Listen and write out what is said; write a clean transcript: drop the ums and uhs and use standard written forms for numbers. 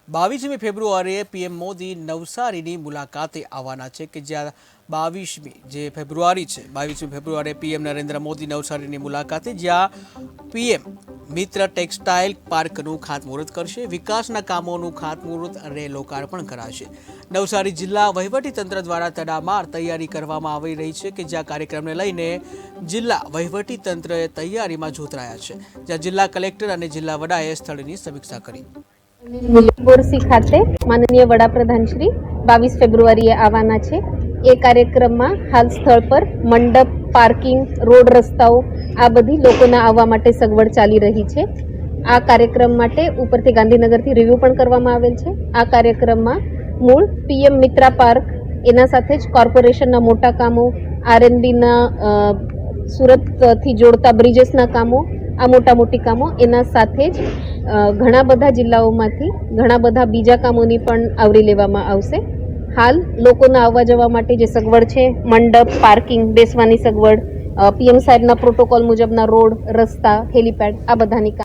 22મી ફેબ્રુઆરીએ પીએમ મોદી નવસારીની મુલાકાતે આવવાના છે કે જ્યાં 22મી જે ફેબ્રુઆરી છે 22મી ફેબ્રુઆરીએ પીએમ નરેન્દ્ર મોદી નવસારીની મુલાકાતે જ્યાં પીએમ મિત્ર ટેક્સટાઇલ પાર્કનું ખાતમુહૂર્ત કરશે, વિકાસના કામોનું ખાતમુહૂર્ત અને લોકાર્પણ કરાશે। નવસારી જિલ્લા વહીવટીતંત્ર દ્વારા તડામાર તૈયારી કરવામાં આવી રહી છે કે જ્યાં કાર્યક્રમને લઈને જિલ્લા વહીવટીતંત્રએ તૈયારીમાં જોતરાયા છે, જ્યાં જિલ્લા કલેક્ટર અને જિલ્લા વડાએ સ્થળની સમીક્ષા કરી। બોરસી ખાતે માનનીય વડાપ્રધાન શ્રી 22 ફેબ્રુઆરીએ આવવાના છે। એ કાર્યક્રમમાં હાલ સ્થળ પર મંડપ, પાર્કિંગ, રોડ, રસ્તાઓ આ બધી લોકોના આવવા માટે સગવડ ચાલી રહી છે। આ કાર્યક્રમ માટે ઉપરથી ગાંધીનગરથી રિવ્યુ પણ કરવામાં આવેલ છે। આ કાર્યક્રમમાં મૂળ પીએમ મિત્રા પાર્ક, એના સાથે જ કોર્પોરેશનના મોટા કામો, આરએનબીના સુરતથી જોડતા બ્રિજેસના કામો, આ મોટી કામો, એના સાથે જ ઘણા બધા જિલ્લાઓમાંથી ઘણા બધા બીજા કામોની પણ આવરી લેવામાં આવશે। હાલ લોકોના આવવા જવા માટે જે સગવડ છે, મંડપ, પાર્કિંગ, બેસવાની સગવડ, પીએમ સાહેબના પ્રોટોકોલ મુજબના રોડ, રસ્તા, હેલીપેડ, આ બધાની